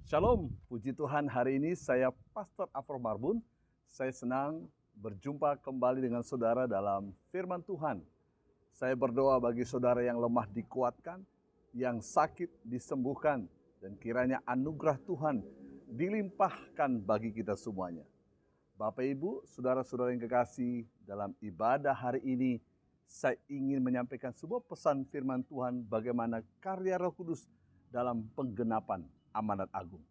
Shalom, puji Tuhan, hari ini saya Pastor Afro Marbun. Saya senang berjumpa kembali dengan saudara dalam firman Tuhan. Saya berdoa bagi saudara yang lemah dikuatkan, yang sakit disembuhkan, dan kiranya anugerah Tuhan dilimpahkan bagi kita semuanya. Bapak Ibu, saudara-saudara yang kekasih, dalam ibadah hari ini saya ingin menyampaikan sebuah pesan firman Tuhan bagaimana karya Roh Kudus dalam penggenapan amanat agung.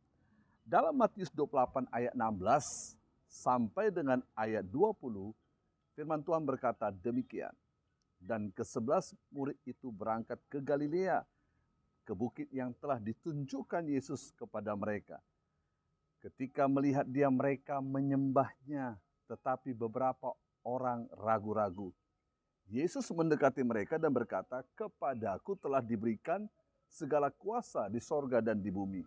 Dalam Matius 28 ayat 16 sampai dengan ayat 20, firman Tuhan berkata demikian. Dan ke-11 murid itu berangkat ke Galilea, ke bukit yang telah ditunjukkan Yesus kepada mereka. Ketika melihat dia, mereka menyembahnya, tetapi beberapa orang ragu-ragu. Yesus mendekati mereka dan berkata, "Kepadaku telah diberikan segala kuasa di sorga dan di bumi.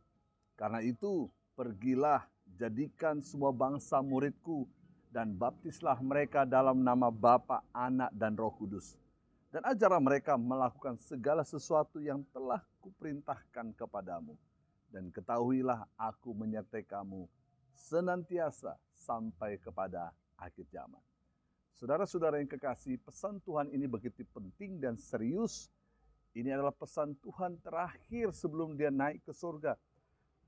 Karena itu, pergilah, jadikan semua bangsa muridku, dan baptislah mereka dalam nama Bapa, Anak, dan Roh Kudus. Dan ajarlah mereka melakukan segala sesuatu yang telah kuperintahkan kepadamu. Dan ketahuilah aku menyertai kamu senantiasa sampai kepada akhir zaman." Saudara-saudara yang kekasih, pesan Tuhan ini begitu penting dan serius. Ini adalah pesan Tuhan terakhir sebelum dia naik ke surga.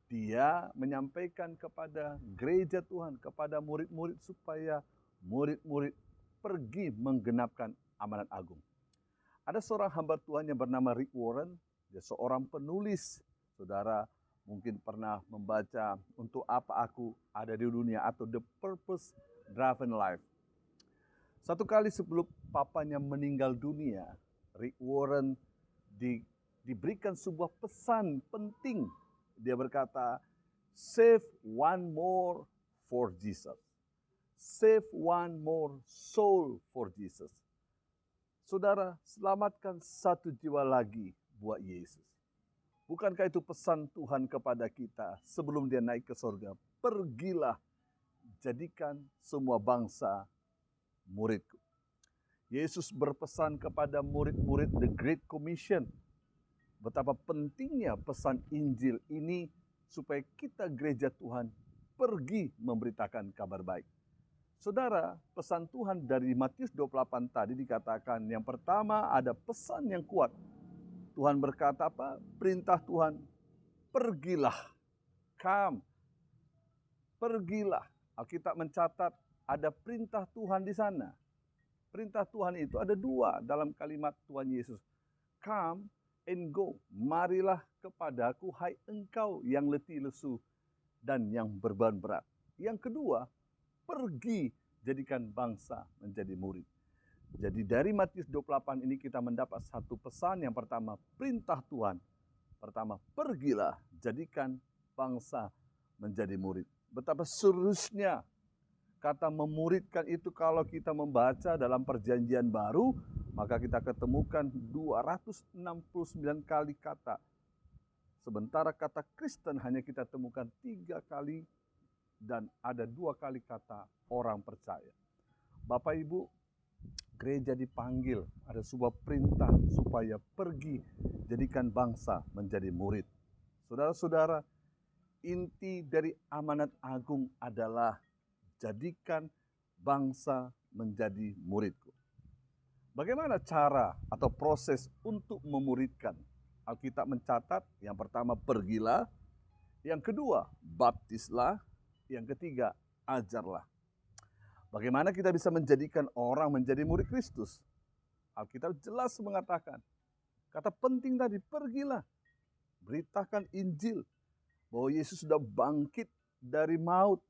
Dia menyampaikan kepada gereja Tuhan, kepada murid-murid supaya murid-murid pergi menggenapkan amanat agung. Ada seorang hamba Tuhan yang bernama Rick Warren, dia seorang penulis. Saudara mungkin pernah membaca Untuk Apa Aku Ada di Dunia atau The Purpose Driven Life. Satu kali sebelum papanya meninggal dunia, Rick Warren diberikan sebuah pesan penting. Dia berkata, "Save one more for Jesus. Save one more soul for Jesus." Saudara, selamatkan satu jiwa lagi buat Yesus. Bukankah itu pesan Tuhan kepada kita sebelum dia naik ke surga? Pergilah, jadikan semua bangsa muridku. Yesus berpesan kepada murid-murid The Great Commission. Betapa pentingnya pesan Injil ini supaya kita gereja Tuhan pergi memberitakan kabar baik. Saudara, pesan Tuhan dari Matius 28 tadi dikatakan yang pertama ada pesan yang kuat. Tuhan berkata apa? Perintah Tuhan, pergilah, come, pergilah. Alkitab mencatat ada perintah Tuhan di sana. Perintah Tuhan itu ada dua dalam kalimat Tuhan Yesus. Come and go. Marilah kepadaku, hai engkau yang letih lesu dan yang beban berat. Yang kedua, pergi jadikan bangsa menjadi murid. Jadi dari Matius 28 ini kita mendapat satu pesan. Yang pertama, perintah Tuhan. Pertama, pergilah, jadikan bangsa menjadi murid. Betapa seriusnya kata memuridkan itu. Kalau kita membaca dalam perjanjian baru, maka kita ketemukan 269 kali kata. Sementara kata Kristen hanya kita temukan 3 kali dan ada 2 kali kata orang percaya. Bapak Ibu, gereja dipanggil, ada sebuah perintah supaya pergi jadikan bangsa menjadi murid. Saudara-saudara, inti dari amanat agung adalah jadikan bangsa menjadi muridku. Bagaimana cara atau proses untuk memuridkan? Alkitab mencatat yang pertama pergilah, yang kedua baptislah, yang ketiga ajarlah. Bagaimana kita bisa menjadikan orang menjadi murid Kristus? Alkitab jelas mengatakan, kata penting tadi, pergilah, beritakan Injil bahwa Yesus sudah bangkit dari maut.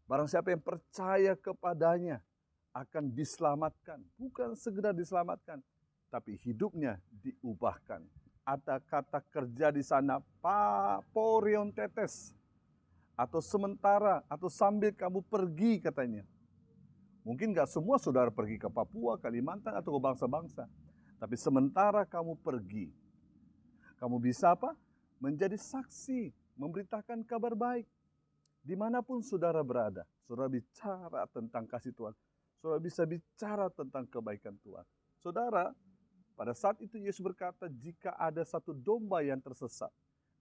Barang siapa yang percaya kepadanya akan diselamatkan. Bukan segera diselamatkan, tapi hidupnya diubahkan. Ada kata kerja di sana, paporiontetes, atau sementara, atau sambil kamu pergi katanya. Mungkin gak semua saudara pergi ke Papua, Kalimantan, atau ke bangsa-bangsa. Tapi sementara kamu pergi, kamu bisa apa? Menjadi saksi, memberitakan kabar baik. Dimanapun saudara berada, saudara bicara tentang kasih Tuhan. Saudara bisa bicara tentang kebaikan Tuhan. Saudara, pada saat itu Yesus berkata, jika ada satu domba yang tersesat,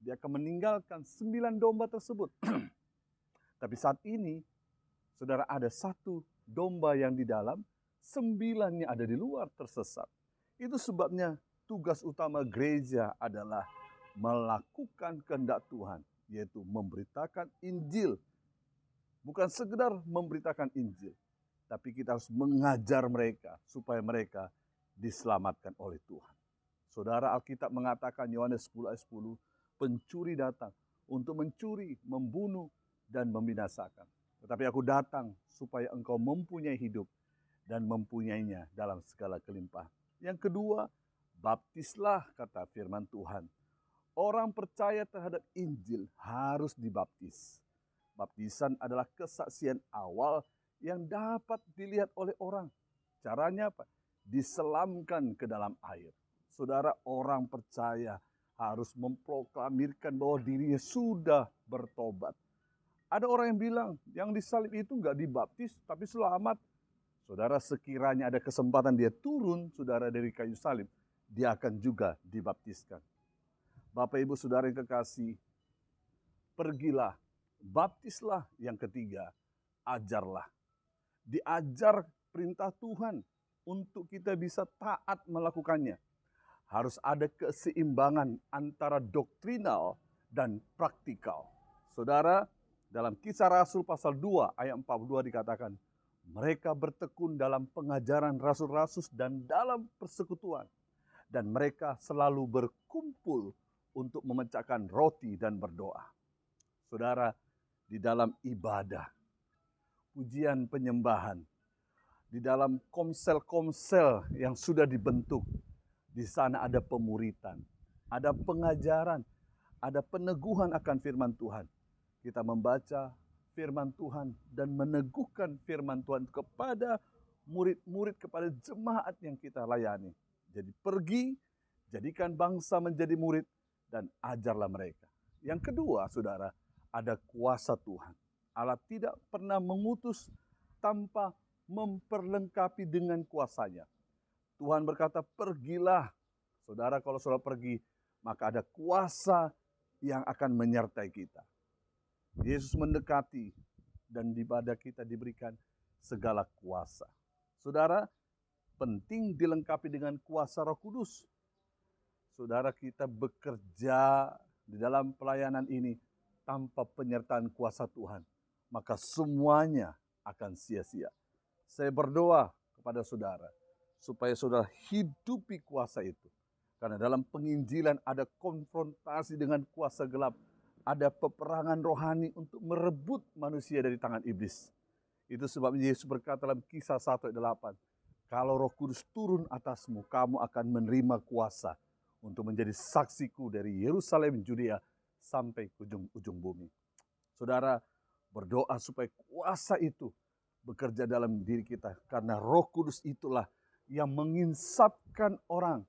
dia akan meninggalkan 9 domba tersebut. Tapi saat ini, saudara, ada 1 domba yang di dalam, 9-nya ada di luar tersesat. Itu sebabnya tugas utama gereja adalah melakukan kehendak Tuhan, yaitu memberitakan Injil. Bukan sekedar memberitakan Injil, tapi kita harus mengajar mereka supaya mereka diselamatkan oleh Tuhan. Saudara, Alkitab mengatakan Yohanes 10 ayat 10, pencuri datang untuk mencuri, membunuh, dan membinasakan. Tetapi aku datang supaya engkau mempunyai hidup dan mempunyainya dalam segala kelimpahan. Yang kedua, baptislah, kata firman Tuhan. Orang percaya terhadap Injil harus dibaptis. Baptisan adalah kesaksian awal yang dapat dilihat oleh orang. Caranya apa? Diselamkan ke dalam air. Saudara, orang percaya harus memproklamirkan bahwa dirinya sudah bertobat. Ada orang yang bilang, yang disalib itu nggak dibaptis, tapi selamat. Saudara, sekiranya ada kesempatan dia turun, saudara, dari kayu salib, dia akan juga dibaptiskan. Bapak, Ibu, Saudara yang kekasih, pergilah, baptislah. Yang ketiga, ajarlah. Diajar perintah Tuhan untuk kita bisa taat melakukannya. Harus ada keseimbangan antara doktrinal dan praktikal. Saudara, dalam Kisah Rasul pasal 2 ayat 42 dikatakan, mereka bertekun dalam pengajaran rasul-rasul dan dalam persekutuan. Dan mereka selalu berkumpul untuk memecahkan roti dan berdoa. Saudara, di dalam ibadah, pujian penyembahan, di dalam komsel-komsel yang sudah dibentuk, di sana ada pemuritan, ada pengajaran, ada peneguhan akan firman Tuhan. Kita membaca firman Tuhan dan meneguhkan firman Tuhan kepada murid-murid, kepada jemaat yang kita layani. Jadi pergi, jadikan bangsa menjadi murid, dan ajarlah mereka. Yang kedua, saudara, ada kuasa Tuhan. Allah tidak pernah mengutus tanpa memperlengkapi dengan kuasanya. Tuhan berkata, pergilah. Saudara, kalau saudara pergi, maka ada kuasa yang akan menyertai kita. Yesus mendekati dan pada kita diberikan segala kuasa. Saudara, penting dilengkapi dengan kuasa Roh Kudus. Saudara, kita bekerja di dalam pelayanan ini tanpa penyertaan kuasa Tuhan, maka semuanya akan sia-sia. Saya berdoa kepada saudara, supaya saudara hidupi kuasa itu. Karena dalam penginjilan ada konfrontasi dengan kuasa gelap, ada peperangan rohani untuk merebut manusia dari tangan iblis. Itu sebabnya Yesus berkata dalam Kisah 1 ayat 8, kalau Roh Kudus turun atasmu, kamu akan menerima kuasa untuk menjadi saksiku dari Yerusalem, Judea, sampai ke ujung bumi. Saudara, berdoa supaya kuasa itu bekerja dalam diri kita. Karena Roh Kudus itulah yang menginsapkan orang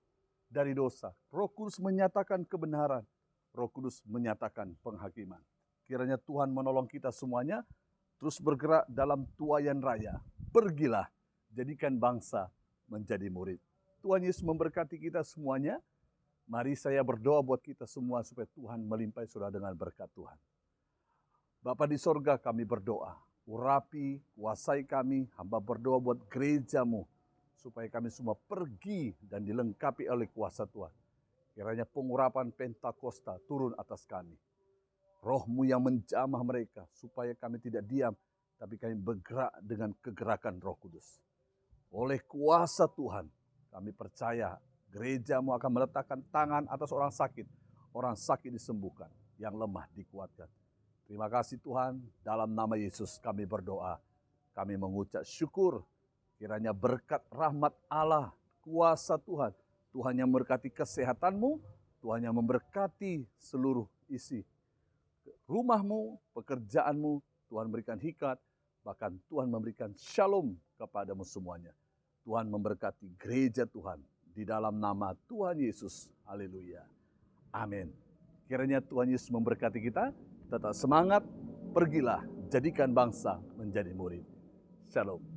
dari dosa. Roh Kudus menyatakan kebenaran. Roh Kudus menyatakan penghakiman. Kiranya Tuhan menolong kita semuanya terus bergerak dalam tuayan raya. Pergilah, jadikan bangsa menjadi murid. Tuhan Yesus memberkati kita semuanya. Mari saya berdoa buat kita semua supaya Tuhan melimpahi saudara dengan berkat Tuhan. Bapa di sorga, kami berdoa. Urapi, kuasai kami, hamba berdoa buat gerejamu. Supaya kami semua pergi dan dilengkapi oleh kuasa Tuhan. Kiranya pengurapan Pentakosta turun atas kami. Roh-Mu yang menjamah mereka supaya kami tidak diam, tapi kami bergerak dengan kegerakan Roh Kudus. Oleh kuasa Tuhan, kami percaya gerejamu akan meletakkan tangan atas orang sakit disembuhkan, yang lemah dikuatkan. Terima kasih Tuhan, dalam nama Yesus kami berdoa, kami mengucap syukur, kiranya berkat rahmat Allah, kuasa Tuhan, Tuhan yang memberkati kesehatanmu, Tuhan yang memberkati seluruh isi rumahmu, pekerjaanmu, Tuhan berikan hikmat, bahkan Tuhan memberikan shalom kepadamu semuanya. Tuhan memberkati gereja Tuhan, di dalam nama Tuhan Yesus. Haleluya. Amin. Kiranya Tuhan Yesus memberkati kita. Tetap semangat. Pergilah. Jadikan bangsa menjadi murid. Shalom.